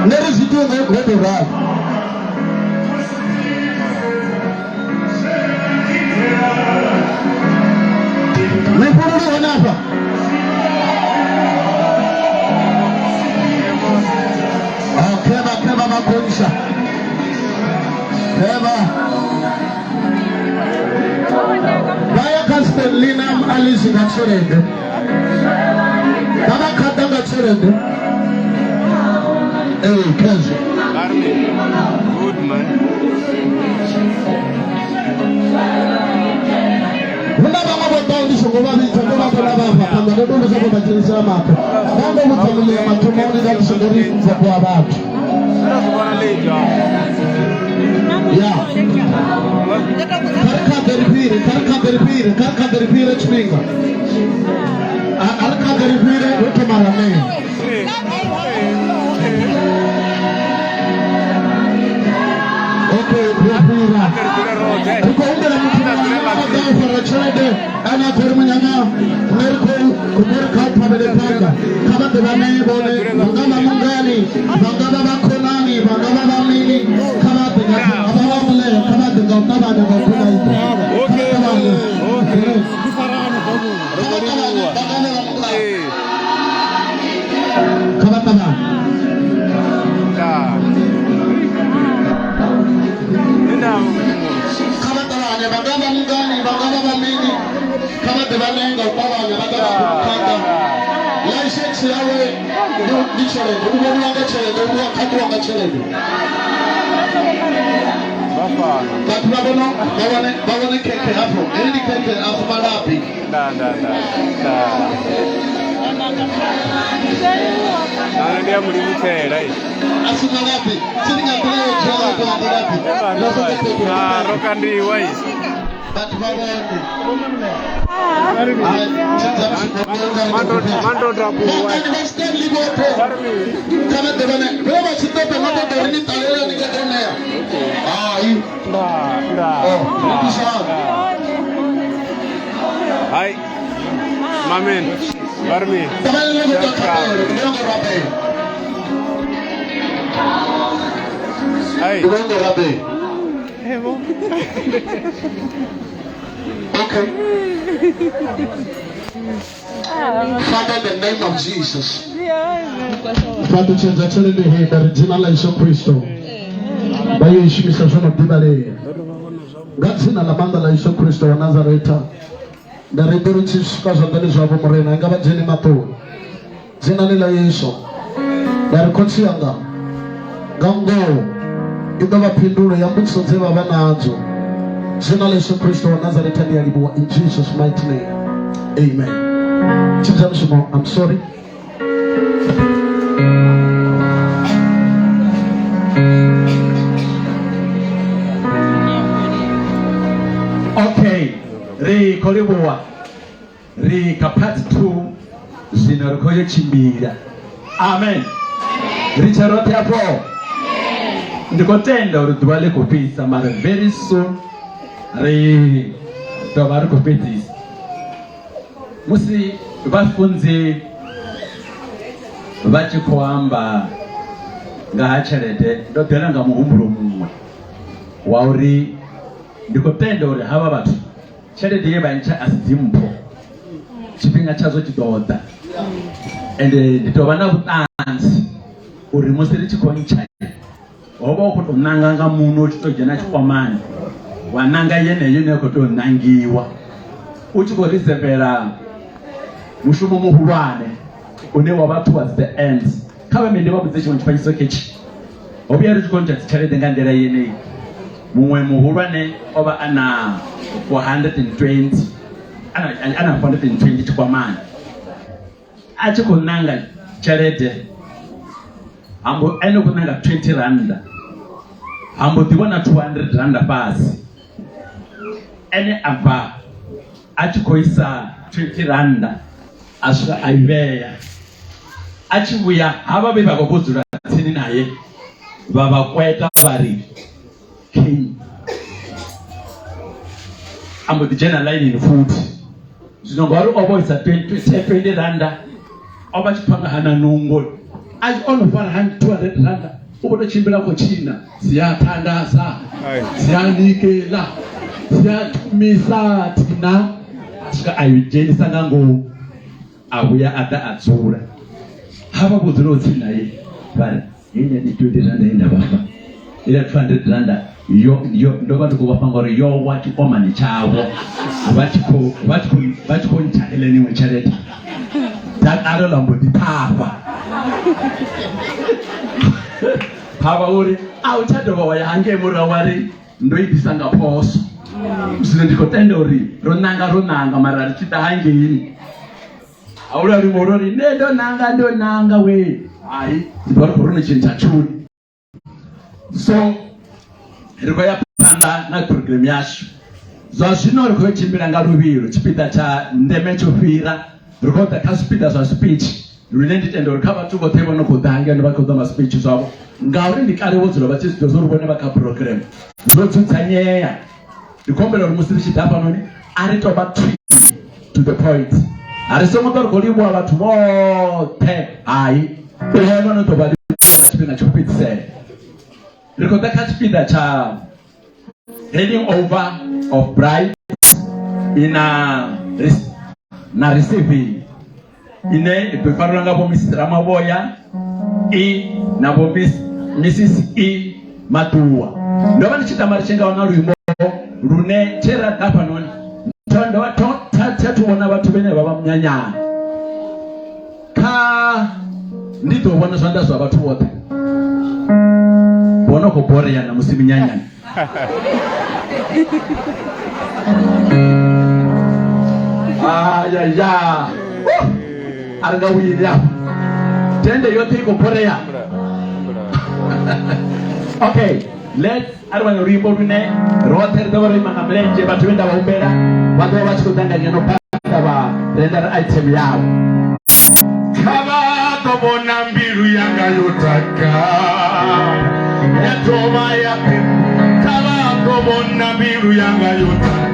Ladies and gentlemen, let me ride. Baya Castellina Alice in a surrender. Baba Katanga surrender. Hey, Kazi. Good man. Hi, Mamen, Barmi. Hi. Okay. Father, in the name of Jesus. Father, change the children in the original life of Christ. By you, she is a son of Dibale. God's in Alabama, life of Christ of Nazareth. The rebirths because of the nation of Morena, and Gaba Jenny Mato. Zenalila Yeso. They are Consianga. Gango. Idava Pindura, Yambutso Zeva Vanazo. Zenalisa Christ of Nazareth, in Jesus' mighty name. Amen. I'm sorry. Okay. Re Koliboa. Re Kapatu Zinarkoya Chimbira. Amen. Richarote Apo. The contender of the Dwale Kopis, very soon. Re Tobar Kopetis. Musi bafunze bachikwamba ngacharete ndoteranga muhumburo mumwe wauri ndikotenda uri hava vatu charete yevancha azimpo chipinga chazo chidoda ende nditova nakutanzi uri musi richikoncha wova ukutonanganga muno uchitojena chikwamani wananga yeneyo nekotonangiwa uchikorisepera mushumo muhulwane une waba towards the end kaba mende babudze chino chifanyiso kechi obyari contract charede ngandera yene mumwe muhulwane oba ana 420 ana 420 chikwamani achikonanga charede ambo eno kunanga 20 rand ambo diwana 200 rand pasi ene aba achikoisa 20 rand asha aiveya achibuya hava beba kokuzura tsini naye baba kweta bari king ambo the general line in food zinongwari obo isa 20 rand oba chipanga hana nungo as on 100 rand ubodo chimbela ko China siyathandaza siyanikela siyathumisa thina sika ayujenisa ngango abuya ata atsura haba budzuro tsina ye bari yenya ni 20 rand enda bafa ila 200 rand yo ndo bantu ko bafangore yo wathi omani chawo bathi ko nthaele niwe charity that arolambo dipapa haba uri awuthado waya hange murawari ndoyibisa ngaphoso usine ndikotenda uri ronanga mara richita hangeni awula uri morori ndo nanga we hayi ndibari korone chinchachuni so riko yapanda na program yashu zwazvino riko chimbira ngaruviro chipita cha ndeme chofira riko takasipita zva speech rinenditendo rikava tukoteva nokudhanga nevakodza maspeech zvavo ngauri ndikare wodzura vachizidozorubone vaka program zvodzudza nyeya ndikombera uri musiri chidhapa noni aritoba to the point arisomotorikoliwa vathu vote hayi evanotoba chipinda chokupedzisela riko takachipinda cha handing over of bride na receiving ine befarula ngabo Mrs. Ramaboya nabo Mrs. Matua ndoba ndichitamari chenga wana ruimo rune chera dapa noni tondo tatu wana watu bene baba mnyanyana ka ndito wana zwanda zwa watu wote bona ko boreya na musimi nyanyana ya arga wira tende yote iko boreya. Okay, let's arwana rimbo rune roter dawari makamlenje batu wenda baumbera watu wachikutanga ngeno pata ba render item yao kama tobona mbiru yanga yotaka yatoma yape kama tobona mbiru yanga yotaka